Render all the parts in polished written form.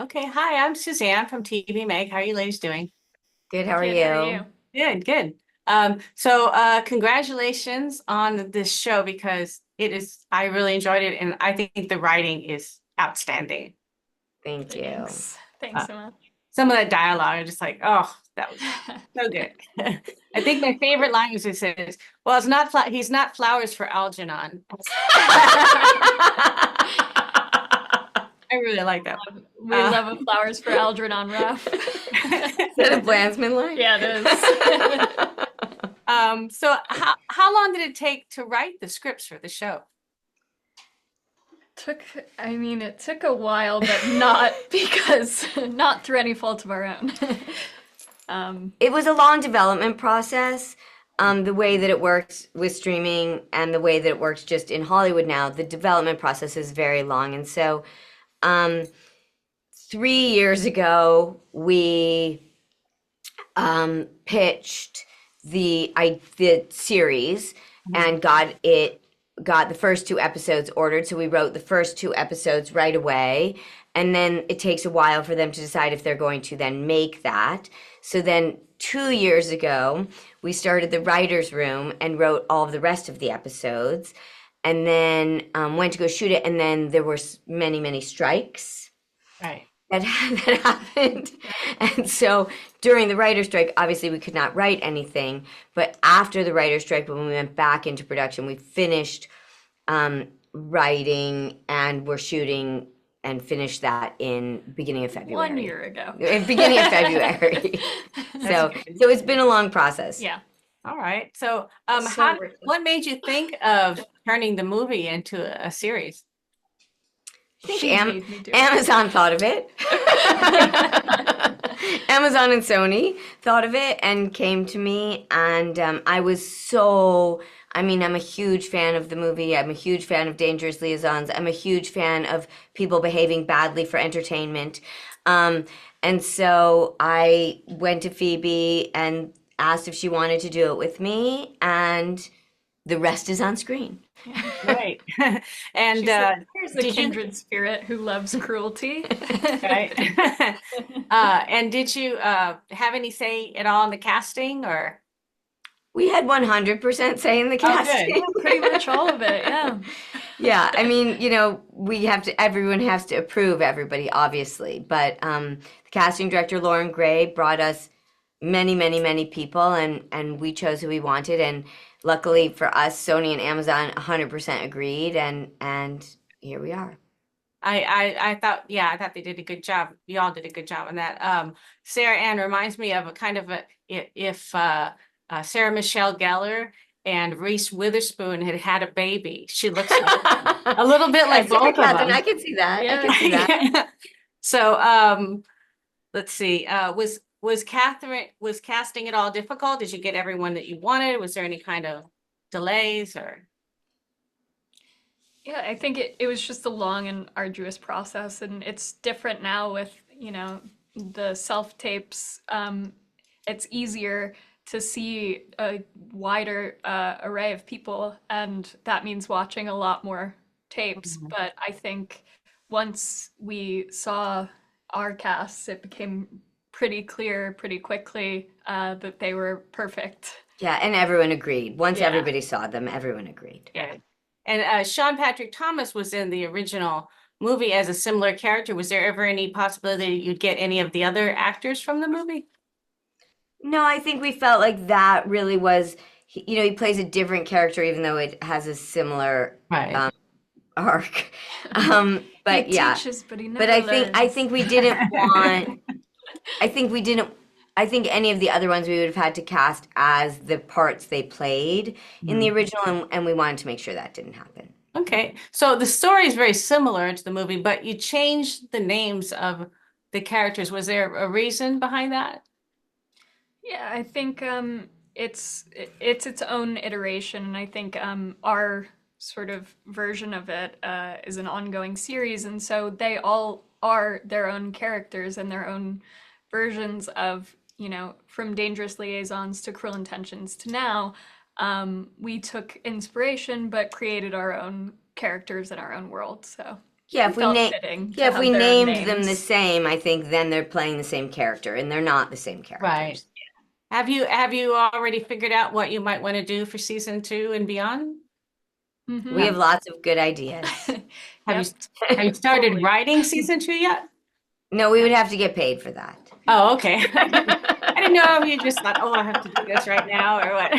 Okay, hi, I'm Suzanne from TVMEG. How are you ladies doing? Good, how are Good, how are you? you? Good, good. Congratulations on this show because I really enjoyed it and I think the writing is outstanding. Thank you. Thanks. Thanks Uh, so much. some of that dialogue, I'm just like, oh, that was so good. I think my favorite line was it says, well, he's not flowers for Algernon. I really like that one. We love a flowers for Algernon Ruff. Is that a Blansman line? Yeah, it is. How long did it take to write the scripts for the show? took, it took a while, but not through any fault of our own. It was a long development process. The way that it works with streaming and the way that it works just in Hollywood now, the development process is very long. And so, um, 3 years ago, we pitched the series and got the first two episodes ordered. So we wrote the first two episodes right away, and then it takes a while for them to decide if they're going to then make that. So then 2 years ago, we started the writers' room and wrote all of the rest of the episodes, and then went to go shoot it. And then there were many strikes Right. that that happened. And so during the writer's strike, obviously we could not write anything. But after the writer's strike, when we went back into production, we finished writing and we're shooting and finished that in beginning of February. 1 year ago. In beginning of February. so good. so it's been a long process. Yeah. All right. So, So worth it. what made you think of turning the movie into a series? I think She made me do it. Amazon thought of it. Amazon and Sony thought of it and came to me, and I'm a huge fan of the movie. I'm a huge fan of Dangerous Liaisons. I'm a huge fan of people behaving badly for entertainment. And so I went to Phoebe and asked if she wanted to do it with me, and the rest is on screen. Right. And She said, "Here's the did you kindred spirit who loves cruelty." right? And did you have any say at all in the casting or? We had 100% say in the Oh, good. casting. Pretty much all of it, yeah. Yeah, I mean, everyone has to approve everybody, obviously. But the casting director, Lauren Gray, brought us many people, and we chose who we wanted. And luckily for us, Sony and Amazon 100% agreed, and here we are. I thought, yeah, I thought they did a good job. You all did a good job on that. Sarah Ann reminds me of a kind of if Sarah Michelle Gellar and Reese Witherspoon had had a baby. She looks a little bit like both of Catherine, them. I can see that. Yeah. I can see that. So, let's see. Was casting at all difficult? Did you get everyone that you wanted? Was there any kind of delays or? Yeah, I think it was just a long and arduous process, and it's different now with, the self-tapes. It's easier to see a wider array of people, and that means watching a lot more tapes. Mhm. But I think once we saw our casts, it became pretty clear pretty quickly that they were perfect. Yeah, and everyone agreed. Once Yeah. everybody saw them, everyone agreed. Yeah. And Sean Patrick Thomas was in the original movie as a similar character. Was there ever any possibility you'd get any of the other actors from the movie? No, I think we felt like that really was, he plays a different character, even though it has a similar Right. arc. But He yeah, teaches, but he never but I learns. think we didn't want, I think we didn't, I think any of the other ones we would have had to cast as the parts they played in the Mhm. original, and we wanted to make sure that didn't happen. Okay. So the story is very similar to the movie, but you changed the names of the characters. Was there a reason behind that? Yeah, I think it's its own iteration, and I think our sort of version of it is an ongoing series, and so they all are their own characters and their own versions of, from Dangerous Liaisons to Cruel Intentions to now. We took inspiration but created our own characters in our own world. So Yeah, It felt fitting to if have we their named them the names. same, I think then they're playing the same character, and they're not the same characters. Right. Have you already figured out what you might want to do for season 2 and beyond? Mhm. We have lots of good ideas. Have you Yep. have you started Totally. writing season 2 yet? No, we would have to get paid for that. Oh, okay. I didn't know if you just thought, oh, I have to do this right now or what.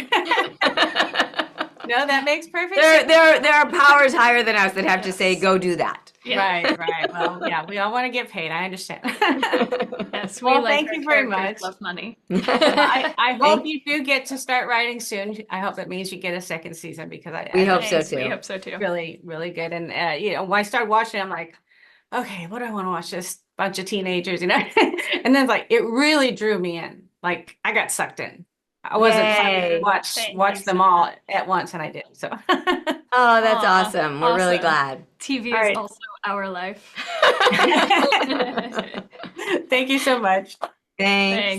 No, that makes perfect sense. There are powers higher than us that have to say, Yes. go do that. Yeah. Right. Well, yeah, we all want to get paid. I understand. Yes, we Well, like thank our you very characters much. love money. I hope you do get to start writing soon. I hope that means you get a second season because We I hope think so Thanks, too. we hope so too. it's really good. And when I started watching, I'm like, okay, what do I want to watch? This bunch of teenagers, and then like it really drew me in. Like I got sucked in. I wasn't planning Yay. to Thank watch you them so all much. at once, and I did. So, Oh, that's Aw, awesome. We're really awesome. glad. TV All is right. also our life. Thank you so much. Thanks. Thanks.